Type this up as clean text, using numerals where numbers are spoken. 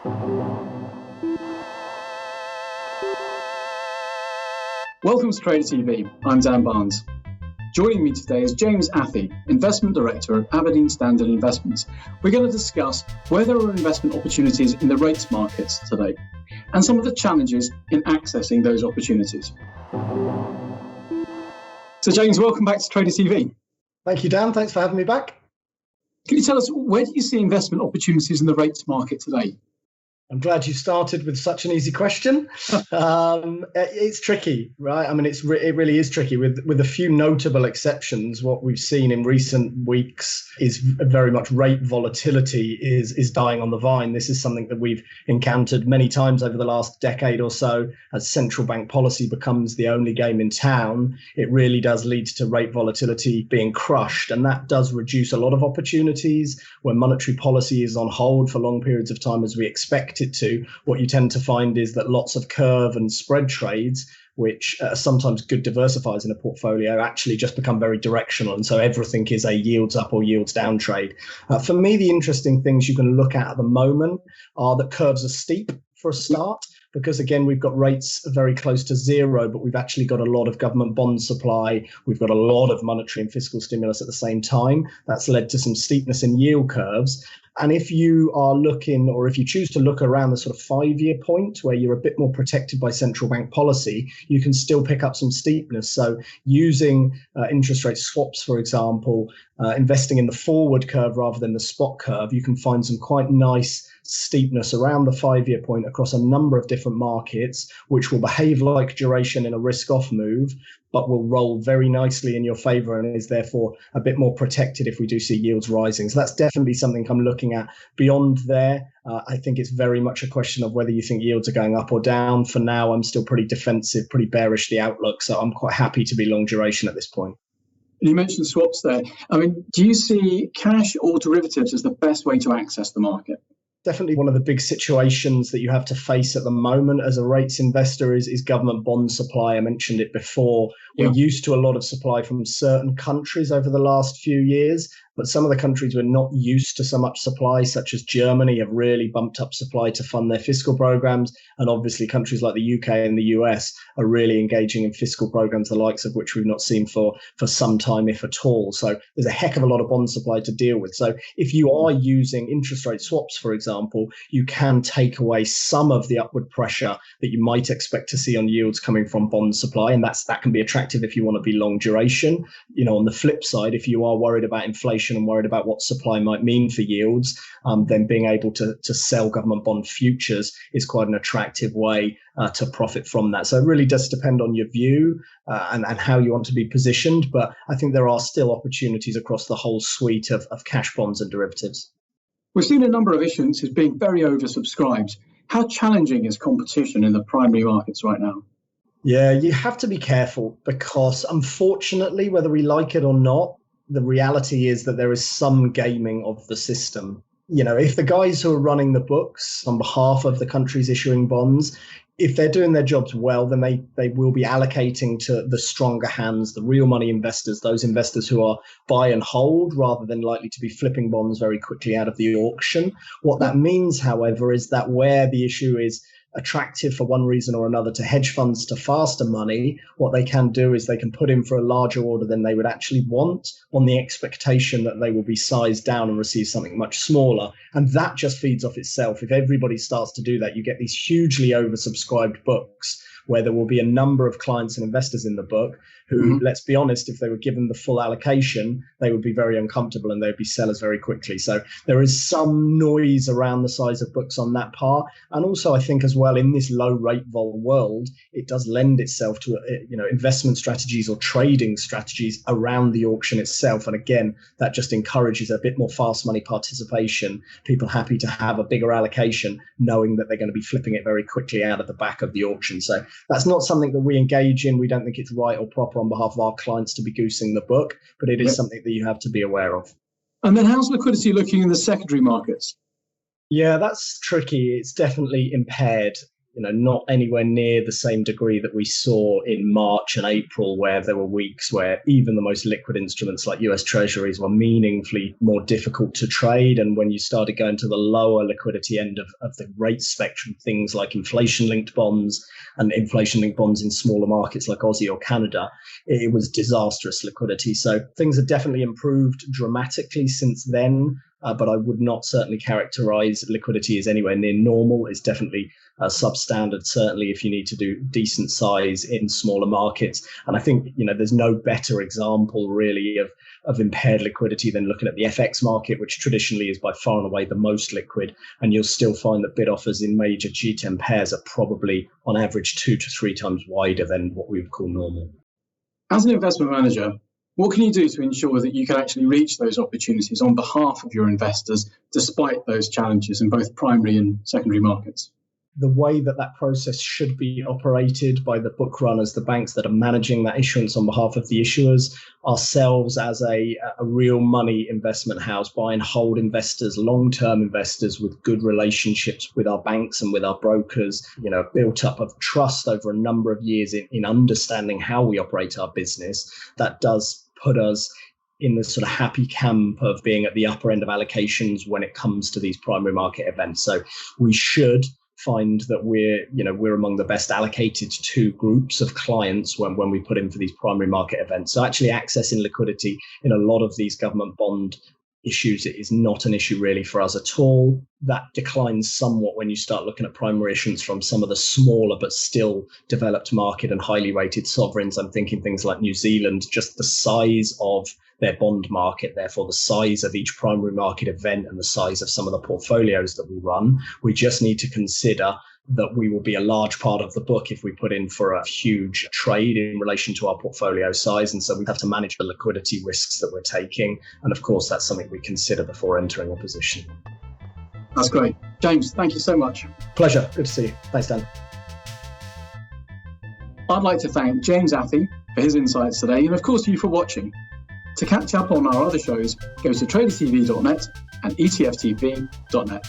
Welcome to Trader TV. I'm Dan Barnes. Joining me today is James Athey, Investment Director at Aberdeen Standard Investments. We're going to discuss where there are investment opportunities in the rates markets today and some of the challenges in accessing those opportunities. So James, welcome back to Trader TV. Thank you, Dan. Thanks for having me back. Can you tell us, where do you see investment opportunities in the rates market today? I'm glad you started with such an easy question. It's tricky, right? I mean, it really is tricky with a few notable exceptions. What we've seen in recent weeks is very much rate volatility is dying on the vine. This is something that we've encountered many times over the last decade or so. As central bank policy becomes the only game in town, it really does lead to rate volatility being crushed. And that does reduce a lot of opportunities when monetary policy is on hold for long periods of time, as we expect it to. What you tend to find is that lots of curve and spread trades, which are sometimes good diversifiers in a portfolio, actually just become very directional. And so everything is a yields up or yields down trade. For me, the interesting things you can look at the moment are that curves are steep for a start, because again, we've got rates very close to zero, but we've actually got a lot of government bond supply. We've got a lot of monetary and fiscal stimulus at the same time. That's led to some steepness in yield curves. And if you are looking, or if you choose to look around the sort of 5-year point where you're a bit more protected by central bank policy, you can still pick up some steepness. So using interest rate swaps, for example, investing in the forward curve rather than the spot curve, you can find some quite nice steepness around the 5-year point across a number of different markets, which will behave like duration in a risk-off move, but will roll very nicely in your favor and is therefore a bit more protected if we do see yields rising. So that's definitely something I'm looking at. Beyond there, I think it's very much a question of whether you think yields are going up or down. For now, I'm still pretty defensive, pretty bearish the outlook. So I'm quite happy to be long duration at this point. You mentioned swaps there. I mean, do you see cash or derivatives as the best way to access the market? Definitely one of the big situations that you have to face at the moment as a rates investor is government bond supply. I mentioned it before. We're used to a lot of supply from certain countries over the last few years, but some of the countries we're not used to so much supply, such as Germany, have really bumped up supply to fund their fiscal programs. And obviously countries like the UK and the US are really engaging in fiscal programs, the likes of which we've not seen for some time, if at all. So there's a heck of a lot of bond supply to deal with. So if you are using interest rate swaps, for example, you can take away some of the upward pressure that you might expect to see on yields coming from bond supply. And that can be attractive if you want to be long duration. You know, on the flip side, if you are worried about inflation and worried about what supply might mean for yields, then being able to sell government bond futures is quite an attractive way to profit from that. So it really does depend on your view and how you want to be positioned. But I think there are still opportunities across the whole suite of cash bonds and derivatives. We've seen a number of issuances being very oversubscribed. How challenging is competition in the primary markets right now? Yeah, you have to be careful because unfortunately, whether we like it or not, the reality is that there is some gaming of the system. You know, if the guys who are running the books on behalf of the countries issuing bonds, if they're doing their jobs well, then they will be allocating to the stronger hands, the real money investors, those investors who are buy and hold rather than likely to be flipping bonds very quickly out of the auction. What that means, however, is that where the issue is attractive for one reason or another to hedge funds to faster money, what they can do is they can put in for a larger order than they would actually want on the expectation that they will be sized down and receive something much smaller. And that just feeds off itself. If everybody starts to do that, you get these hugely oversubscribed books where there will be a number of clients and investors in the book who, let's be honest, if they were given the full allocation, they would be very uncomfortable and they'd be sellers very quickly. So there is some noise around the size of books on that part. And also, I think as well, in this low rate vol world, it does lend itself to investment strategies or trading strategies around the auction itself. And again, that just encourages a bit more fast money participation, people happy to have a bigger allocation, knowing that they're going to be flipping it very quickly out of the back of the auction. So that's not something that we engage in. We don't think it's right or proper on behalf of our clients to be goosing the book, but it is something that you have to be aware of. And then how's liquidity looking in the secondary markets? Yeah, that's tricky. It's definitely impaired. not anywhere near the same degree that we saw in March and April, where there were weeks where even the most liquid instruments like US Treasuries were meaningfully more difficult to trade. And when you started going to the lower liquidity end of the rate spectrum, things like inflation-linked bonds and inflation-linked bonds in smaller markets like Aussie or Canada, it was disastrous liquidity. So things have definitely improved dramatically since then. But I would not certainly characterize liquidity as anywhere near normal. It's definitely substandard, certainly if you need to do decent size in smaller markets. And I think, there's no better example really of impaired liquidity than looking at the FX market, which traditionally is by far and away the most liquid. And you'll still find that bid offers in major G10 pairs are probably on average 2 to 3 times wider than what we would call normal. As an investment manager, what can you do to ensure that you can actually reach those opportunities on behalf of your investors, despite those challenges in both primary and secondary markets? The way that process should be operated by the book runners, the banks that are managing that issuance on behalf of the issuers, ourselves as a real money investment house, buy and hold investors, long-term investors with good relationships with our banks and with our brokers, built up of trust over a number of years in understanding how we operate our business. That does put us in the sort of happy camp of being at the upper end of allocations when it comes to these primary market events. So we should find that we're among the best allocated to groups of clients when we put in for these primary market events. So actually accessing liquidity in a lot of these government bond issues, it is not an issue really for us at all. That declines somewhat when you start looking at primary issuance from some of the smaller but still developed market and highly rated sovereigns. I'm thinking things like New Zealand, just the size of their bond market, therefore the size of each primary market event and the size of some of the portfolios that we run. We just need to consider that we will be a large part of the book if we put in for a huge trade in relation to our portfolio size. And so we have to manage the liquidity risks that we're taking. And of course, that's something we consider before entering a position. That's great. James, thank you so much. Pleasure. Good to see you. Thanks, Dan. I'd like to thank James Athey for his insights today, and of course you for watching. To catch up on our other shows, go to tradertv.net and etftv.net.